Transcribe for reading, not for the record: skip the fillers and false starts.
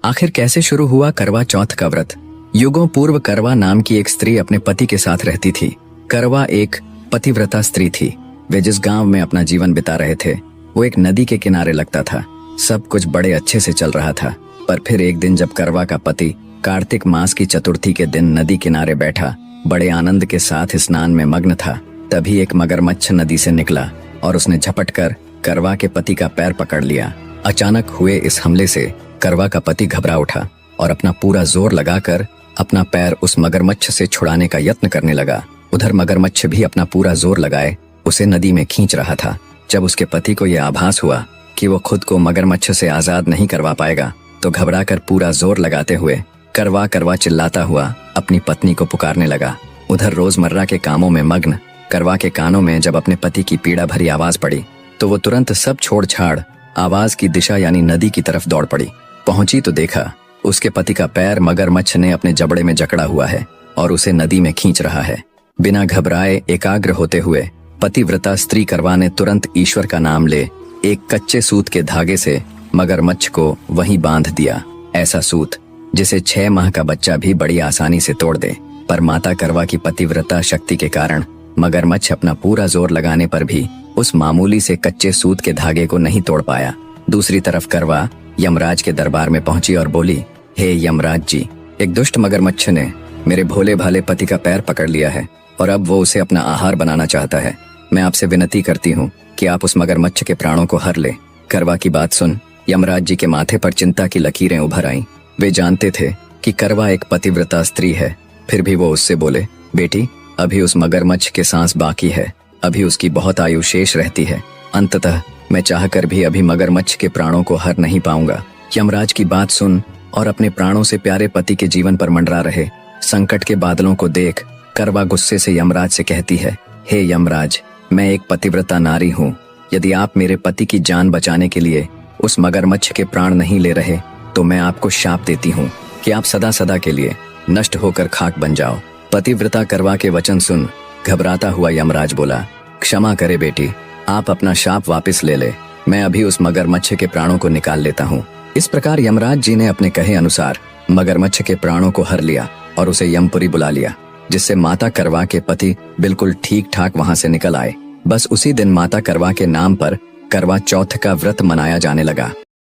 आखिर कैसे शुरू हुआ करवा चौथ का व्रत? युगों पूर्व करवा नाम की एक स्त्री अपने पति के साथ रहती थी। करवा एक पतिव्रता स्त्री थी। वे जिस गांव में अपना जीवन बिता रहे थे वो एक नदी के किनारे लगता था। सब कुछ बड़े अच्छे से चल रहा था, पर फिर एक दिन जब करवा का पति कार्तिक मास की चतुर्थी के दिन नदी किनारे बैठा बड़े आनंद के साथ स्नान में मग्न था, तभी एक मगरमच्छ नदी से निकला और उसने झपटकर करवा के पति का पैर पकड़ लिया। अचानक हुए इस हमले से करवा का पति घबरा उठा और अपना पूरा जोर लगाकर अपना पैर उस मगरमच्छ से छुड़ाने का यत्न करने लगा। उधर मगरमच्छ भी अपना पूरा जोर लगाए उसे नदी में खींच रहा था। जब उसके पति को यह आभास हुआ कि वो खुद को मगरमच्छ से आजाद नहीं करवा पाएगा, तो घबराकर पूरा जोर लगाते हुए करवा करवा चिल्लाता हुआ अपनी पत्नी को पुकारने लगा। उधर रोजमर्रा के कामों में मग्न करवा के कानों में जब अपने पति की पीड़ा भरी आवाज पड़ी तो वो तुरंत सब छोड़ छाड़ आवाज की दिशा यानी नदी की तरफ दौड़ पड़ी। पहुंची तो देखा उसके पति का पैर मगरमच्छ ने अपने जबड़े में जकड़ा हुआ है और उसे नदी में खींच रहा है। बिना घबराए एकाग्र होते हुए पतिव्रता स्त्री करवा ने तुरंत ईश्वर का नाम ले एक कच्चे सूत के धागे से मगरमच्छ को वहीं बांध दिया। ऐसा सूत जिसे 6 माह का बच्चा भी बड़ी आसानी से तोड़ दे, पर माता करवा की पतिव्रता शक्ति के कारण मगरमच्छ अपना पूरा जोर लगाने पर भी उस मामूली से कच्चे सूत के धागे को नहीं तोड़ पाया। दूसरी तरफ करवा यमराज के दरबार में पहुंची और बोली, हे यमराज जी, एक दुष्ट मगरमच्छ ने मेरे भोले भाले पति का पैर पकड़ लिया है और अब वो उसे अपना आहार बनाना चाहता है। मैं आपसे विनती करती हूँ कि आप उस मगरमच्छ के प्राणों को हर ले। करवा की बात सुन यमराज जी के माथे पर चिंता की लकीरें उभर आईं। वे जानते थे कि करवा एक पतिव्रता स्त्री है, फिर भी वो उससे बोले, बेटी, अभी उस मगरमच्छ के सांस बाकी है, अभी उसकी बहुत आयु शेष रहती है। अंततः मैं चाहकर भी अभी मगरमच्छ के प्राणों को हर नहीं पाऊंगा। यमराज की बात सुन और अपने प्राणों से प्यारे पति के जीवन पर मंडरा रहे संकट के बादलों को देख करवा गुस्से से यमराज से कहती है, हे यमराज, मैं एक पतिव्रता नारी हूँ। यदि आप मेरे पति की जान बचाने के लिए उस मगरमच्छ के प्राण नहीं ले रहे तो मैं आपको शाप देती हूँ कि आप सदा सदा के लिए नष्ट होकर खाक बन जाओ। पतिव्रता करवा के वचन सुन घबराता हुआ यमराज बोला, क्षमा करे बेटी, आप अपना शाप वापस ले ले, मैं अभी उस मगरमच्छ के प्राणों को निकाल लेता हूँ। इस प्रकार यमराज जी ने अपने कहे अनुसार मगरमच्छ के प्राणों को हर लिया और उसे यमपुरी बुला लिया, जिससे माता करवा के पति बिल्कुल ठीक ठाक वहां से निकल आए। बस उसी दिन माता करवा के नाम पर करवा चौथ का व्रत मनाया जाने लगा।